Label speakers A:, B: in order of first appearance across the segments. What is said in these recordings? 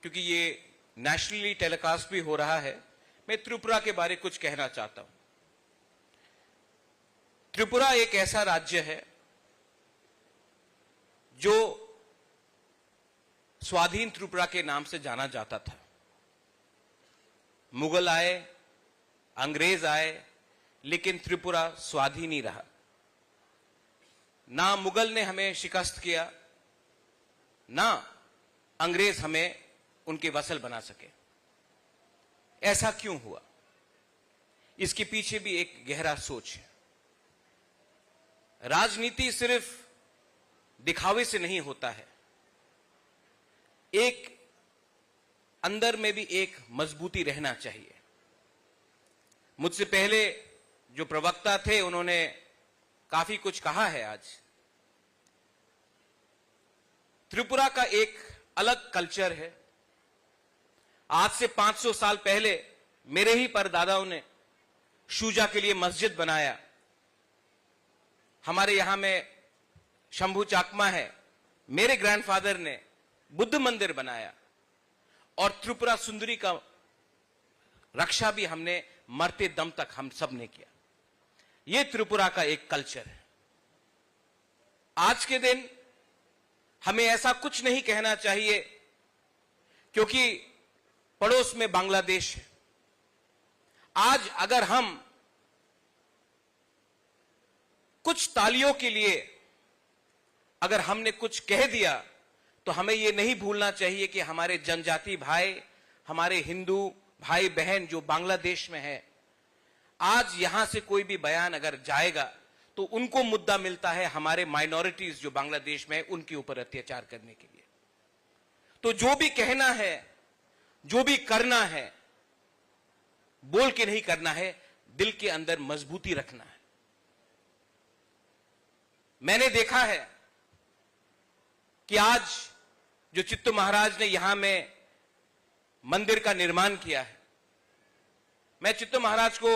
A: क्योंकि ये nationally telecast भी हो रहा है, मैं त्रिपुरा के बारे कुछ कहना चाहता हूं। त्रिपुरा एक ऐसा राज्य है जो स्वाधीन त्रिपुरा के नाम से जाना जाता था। मुगल आए, अंग्रेज आए, लेकिन त्रिपुरा स्वाधीन ही रहा। ना मुगल ने हमें शिकस्त किया, ना अंग्रेज हमें उनके वसल बना सके। ऐसा क्यों हुआ? इसके पीछे भी एक गहरा सोच है। राजनीति सिर्फ दिखावे से नहीं होता है, एक अंदर में भी एक मजबूती रहना चाहिए। मुझसे पहले जो प्रवक्ता थे उन्होंने काफी कुछ कहा है। आज त्रिपुरा का एक अलग कल्चर है। आज से 500 साल पहले मेरे ही परदादाओं ने शूजा के लिए मस्जिद बनाया। हमारे यहां में शंभू चाकमा है, मेरे ग्रैंडफादर ने बुद्ध मंदिर बनाया। और त्रिपुरा सुंदरी का रक्षा भी हमने मरते दम तक हम सब ने किया। यह त्रिपुरा का एक कल्चर है। आज के दिन हमें ऐसा कुछ नहीं कहना चाहिए क्योंकि पड़ोस में बांग्लादेश है। आज अगर हम कुछ तालियों के लिए अगर हमने कुछ कह दिया तो हमें यह नहीं भूलना चाहिए कि हमारे जनजाति भाई, हमारे हिंदू भाई बहन जो बांग्लादेश में है, आज यहां से कोई भी बयान अगर जाएगा तो उनको मुद्दा मिलता है हमारे माइनॉरिटीज जो बांग्लादेश में है उनके ऊपर अत्याचार करने के लिए। तो जो भी कहना है, जो भी करना है, बोल के नहीं करना है, दिल के अंदर मजबूती रखना है। मैंने देखा है कि आज जो चित्तू महाराज ने यहां में मंदिर का निर्माण किया है, मैं चित्तू महाराज को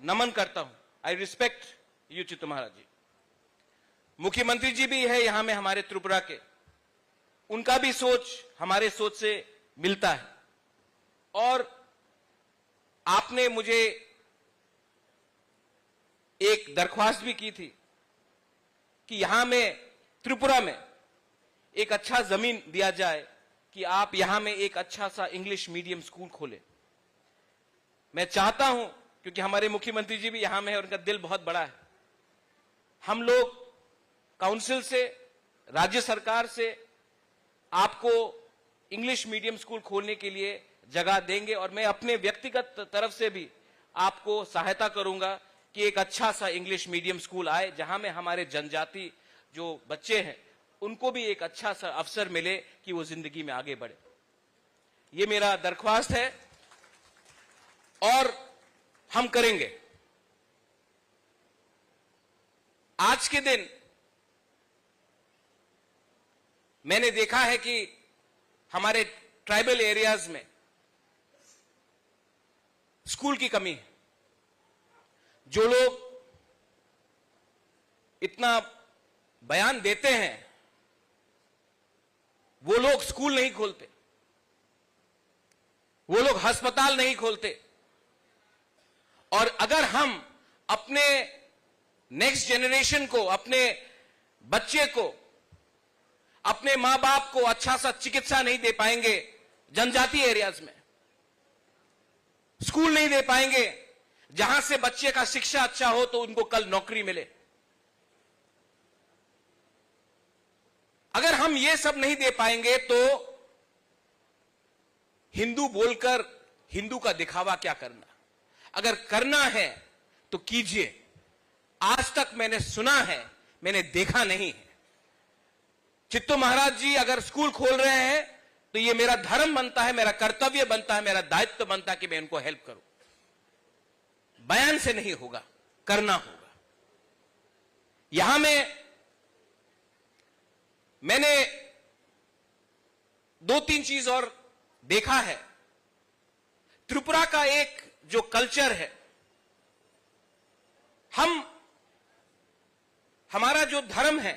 A: नमन करता हूं। आई रिस्पेक्ट यू चित्तू महाराज जी। मुख्यमंत्री जी भी है यहां में हमारे त्रिपुरा के, उनका भी सोच हमारे सोच से मिलता है। और आपने मुझे एक दरख्वास्त भी की थी कि यहां में त्रिपुरा में एक अच्छा जमीन दिया जाए कि आप यहां में एक अच्छा सा इंग्लिश मीडियम स्कूल खोले। मैं चाहता हूं, क्योंकि हमारे मुख्यमंत्री जी भी यहां में है और उनका दिल बहुत बड़ा है, हम लोग काउंसिल से, राज्य सरकार से आपको इंग्लिश मीडियम स्कूल खोलने के लिए जगह देंगे। और मैं अपने व्यक्तिगत तरफ से भी आपको सहायता करूंगा कि एक अच्छा सा इंग्लिश मीडियम स्कूल आए जहां में हमारे जनजाति जो बच्चे हैं उनको भी एक अच्छा सा अवसर मिले कि वो जिंदगी में आगे बढ़े। ये मेरा दरख्वास्त है और हम करेंगे। आज के दिन मैंने देखा है कि हमारे ट्राइबल एरियाज में स्कूल की कमी है। जो लोग इतना बयान देते हैं वो लोग स्कूल नहीं खोलते, वो लोग अस्पताल नहीं खोलते। और अगर हम अपने नेक्स्ट जनरेशन को, अपने बच्चे को, अपने मां बाप को अच्छा सा चिकित्सा नहीं दे पाएंगे, जनजाति एरियाज में स्कूल नहीं दे पाएंगे जहां से बच्चे का शिक्षा अच्छा हो तो उनको कल नौकरी मिले, अगर हम ये सब नहीं दे पाएंगे तो हिंदू बोलकर हिंदू का दिखावा क्या करना? अगर करना है तो कीजिए। आज तक मैंने सुना है, मैंने देखा नहीं है। चित्तू महाराज जी अगर स्कूल खोल रहे हैं तो ये मेरा धर्म बनता है, मेरा कर्तव्य बनता है, मेरा दायित्व बनता है कि मैं उनको हेल्प करूं। बयान से नहीं होगा, करना होगा। यहां में मैंने 2-3 चीज और देखा है। त्रिपुरा का एक जो कल्चर है, हमारा जो धर्म है,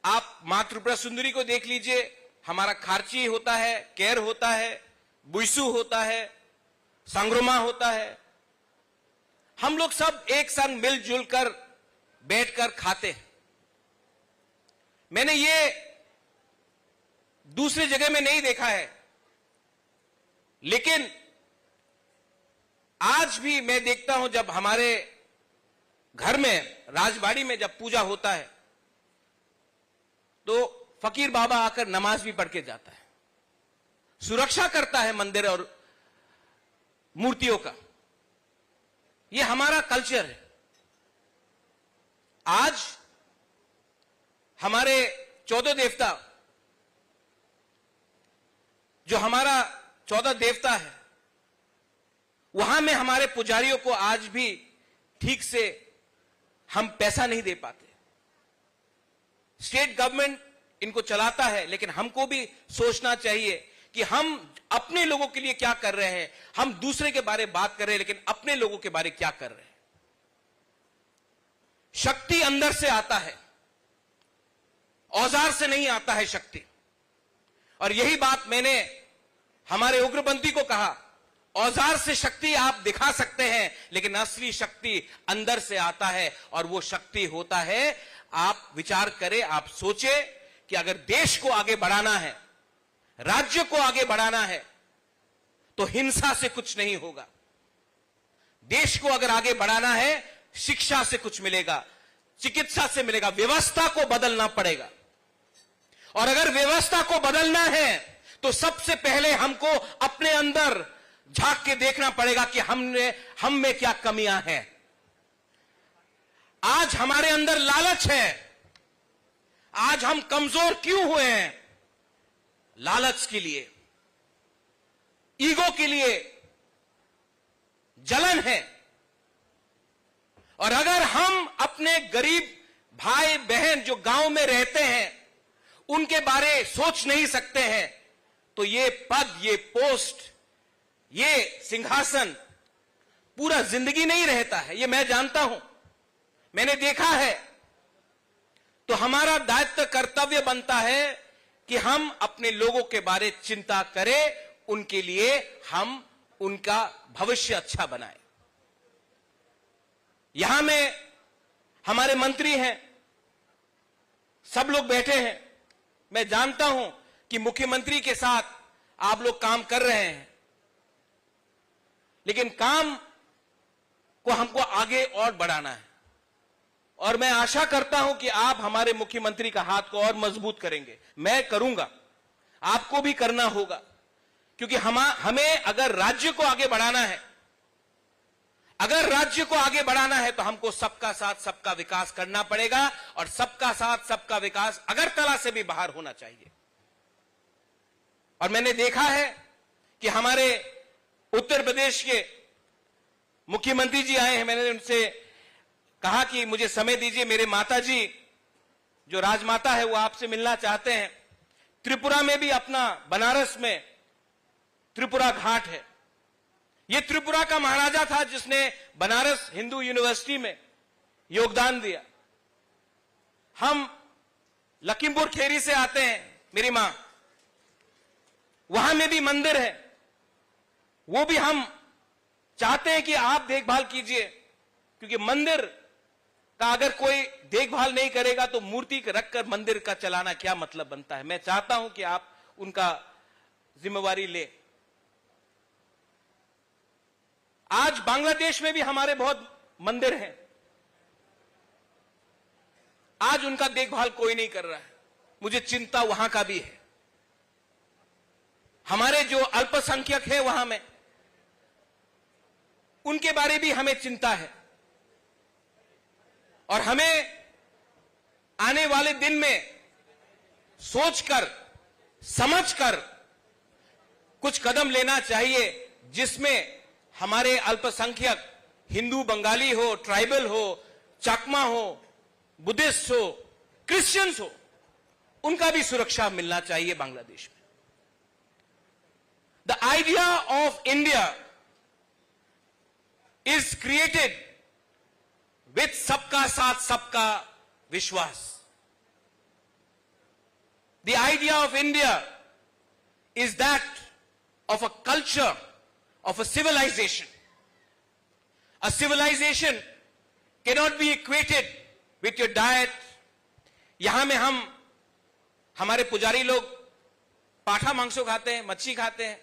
A: आप मां त्रिपुरा सुंदरी को देख लीजिए, हमारा खारची होता है, केर होता है, बुइसू होता है, संग्रोमा होता है। हम लोग सब एक संग मिलजुल कर बैठकर खाते हैं। मैंने ये दूसरी जगह में नहीं देखा है, लेकिन आज भी मैं देखता हूं जब हमारे घर में राजबाड़ी में जब पूजा होता है तो फकीर बाबा आकर नमाज भी पढ़ के जाता है, सुरक्षा करता है मंदिर और मूर्तियों का। यह हमारा कल्चर है। आज हमारे 14 देवता, जो हमारा 14 देवता है, वहां में हमारे पुजारियों को आज भी ठीक से हम पैसा नहीं दे पाते। स्टेट गवर्नमेंट इनको चलाता है, लेकिन हमको भी सोचना चाहिए कि हम अपने लोगों के लिए क्या कर रहे हैं। हम दूसरे के बारे में बात कर रहे हैं, लेकिन अपने लोगों के बारे में क्या कर रहे हैं। शक्ति अंदर से आता है, औजार से नहीं आता है शक्ति। और यही बात मैंने हमारे उग्रपंथी को कहा, औजार से शक्ति आप दिखा सकते हैं, लेकिन असली शक्ति अंदर से आता है। और वो शक्ति होता है, आप विचार करें, आप सोचें कि अगर देश को आगे बढ़ाना है, राज्य को आगे बढ़ाना है, तो हिंसा से कुछ नहीं होगा। देश को अगर आगे बढ़ाना है, शिक्षा से कुछ मिलेगा, चिकित्सा से मिलेगा, व्यवस्था को बदलना पड़ेगा। और अगर व्यवस्था को बदलना है तो सबसे पहले हमको अपने अंदर झांक के देखना पड़ेगा कि हम में क्या कमियां हैं। आज हमारे अंदर लालच है। आज हम कमजोर क्यों हुए हैं? लालच के लिए, ईगो के लिए, जलन है। और अगर हम अपने गरीब भाई बहन जो गांव में रहते हैं उनके बारे सोच नहीं सकते हैं, तो ये पद, ये पोस्ट, ये सिंहासन पूरा जिंदगी नहीं रहता है। ये मैं जानता हूं, मैंने देखा है। तो हमारा दायित्व, कर्तव्य बनता है कि हम अपने लोगों के बारे चिंता करें, उनके लिए हम उनका भविष्य अच्छा बनाएं। यहां में हमारे मंत्री हैं, सब लोग बैठे हैं। मैं जानता हूं कि मुख्यमंत्री के साथ आप लोग काम कर रहे हैं, लेकिन काम को हमको आगे और बढ़ाना है। और मैं आशा करता हूं कि आप हमारे मुख्यमंत्री का हाथ को और मजबूत करेंगे। मैं करूंगा, आपको भी करना होगा, क्योंकि हमें अगर राज्य को आगे बढ़ाना है, अगर राज्य को आगे बढ़ाना है तो हमको सबका साथ सबका विकास करना पड़ेगा। और सबका साथ सबका विकास अगरतला से भी बाहर होना चाहिए। और मैंने देखा है कि हमारे उत्तर प्रदेश के मुख्यमंत्री जी आए हैं। मैंने उनसे कहा कि मुझे समय दीजिए, मेरे माता जी जो राजमाता है वो आपसे मिलना चाहते हैं। त्रिपुरा में भी अपना, बनारस में त्रिपुरा घाट है। ये त्रिपुरा का महाराजा था जिसने बनारस हिंदू यूनिवर्सिटी में योगदान दिया। हम लखीमपुर खेरी से आते हैं, मेरी मां, वहां में भी मंदिर है। वो भी हम चाहते हैं कि आप देखभाल कीजिए, क्योंकि मंदिर का अगर कोई देखभाल नहीं करेगा तो मूर्ति रखकर मंदिर का चलाना क्या मतलब बनता है। मैं चाहता हूं कि आप उनका जिम्मेवारी ले। आज बांग्लादेश में भी हमारे बहुत मंदिर हैं, आज उनका देखभाल कोई नहीं कर रहा है। मुझे चिंता वहां का भी है। हमारे जो अल्पसंख्यक है वहां में, उनके बारे भी हमें चिंता है। और हमें आने वाले दिन में सोचकर, समझकर कुछ कदम लेना चाहिए, जिसमें हमारे अल्पसंख्यक, हिंदू, बंगाली हो, ट्राइबल हो, चाकमा हो, बुद्धिस्ट हो, क्रिश्चियंस हो, उनका भी सुरक्षा मिलना चाहिए बांग्लादेश में। The idea of India is created with सबका साथ सबका विश्वास. The idea of India is that of a culture, of a civilization. A civilization cannot be equated with your diet. यहां में हमारे पुजारी लोग पाठा मांसो खाते हैं, मच्छी खाते हैं,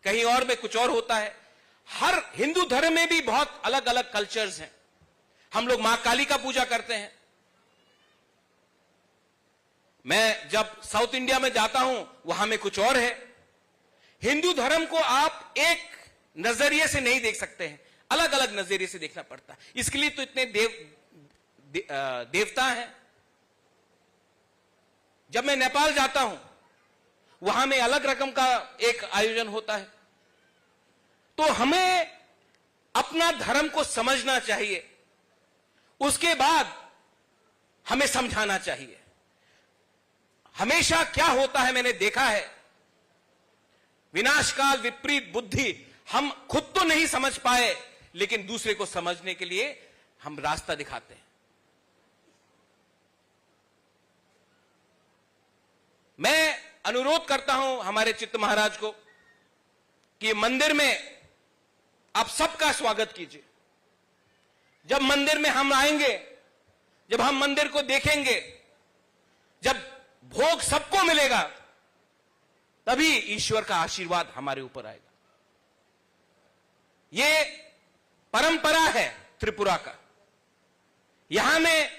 A: कहीं और में कुछ और होता है. हर हिंदू धर्म में भी बहुत अलग अलग कल्चर्स हैं. हम लोग मां काली का पूजा करते हैं. मैं जब साउथ इंडिया में जाता हूं वहां में कुछ और है. हिंदू धर्म को आप एक नजरिए से नहीं देख सकते हैं, अलग अलग नजरिए से देखना पड़ता है. इसके लिए तो इतने देवता हैं. जब मैं नेपाल जाता हूं वहां में अलग रकम का एक आयोजन होता है. तो हमें अपना धर्म को समझना चाहिए, उसके बाद हमें समझाना चाहिए. हमेशा क्या होता है मैंने देखा है, विनाशकाल विपरीत बुद्धि. हम खुद तो नहीं समझ पाए लेकिन दूसरे को समझने के लिए हम रास्ता दिखाते हैं. मैं अनुरोध करता हूं हमारे चित्त महाराज को कि मंदिर में आप सबका स्वागत कीजिए. जब मंदिर में हम आएंगे, जब हम मंदिर को देखेंगे, जब भोग सबको मिलेगा, तभी ईश्वर का आशीर्वाद हमारे ऊपर आएगा. ये परंपरा है त्रिपुरा का. यहां में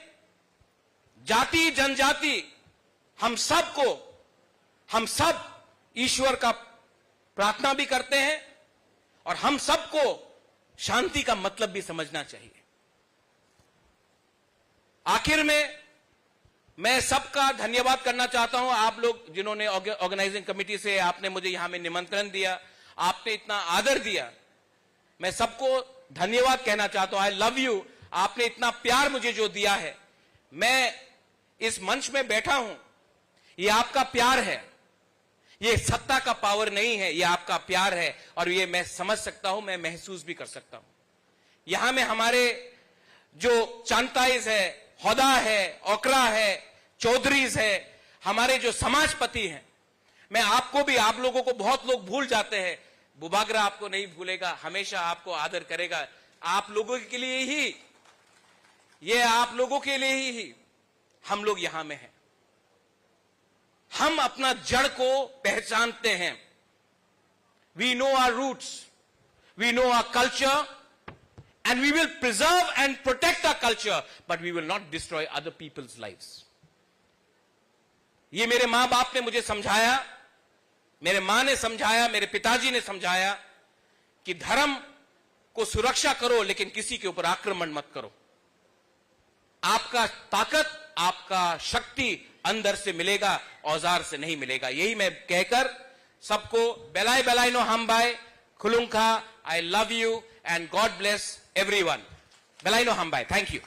A: जाति जनजाति हम सब ईश्वर का प्रार्थना भी करते हैं और हम सबको शांति का मतलब भी समझना चाहिए. आखिर में मैं सबका धन्यवाद करना चाहता हूं. आप लोग जिन्होंने ऑर्गेनाइजिंग कमेटी से आपने मुझे यहां में निमंत्रण दिया, आपने इतना आदर दिया, मैं सबको धन्यवाद कहना चाहता हूं. आई लव यू. आपने इतना प्यार मुझे जो दिया है, मैं इस मंच में बैठा हूं, ये आपका प्यार है. ये सत्ता का पावर नहीं है, ये आपका प्यार है. और ये मैं समझ सकता हूं, मैं महसूस भी कर सकता हूं. यहां में हमारे जो चांताइज है, होदा है, ओकरा है, चौधरीज है, हमारे जो समाजपति हैं, मैं आपको भी, आप लोगों को बहुत लोग भूल जाते हैं, बुबागरा आपको नहीं भूलेगा, हमेशा आपको आदर करेगा. आप लोगों के लिए ही, ये आप लोगों के लिए ही हम लोग यहां में हैं. हम अपना जड़ को पहचानते हैं. We know our roots, we know our culture, and we will preserve and protect our culture, but we will not destroy other people's lives. ये मेरे मां बाप ने मुझे समझाया, मेरे मां ने समझाया, मेरे पिताजी ने समझाया कि धर्म को सुरक्षा करो लेकिन किसी के ऊपर आक्रमण मत करो. आपका ताकत, आपका शक्ति अंदर से मिलेगा, औजार से नहीं मिलेगा. यही मैं कहकर सबको बेलाय बेलाय नो हमबाय, खुलुंखा, I love you and God bless everyone. Belaino Hambai. Thank you.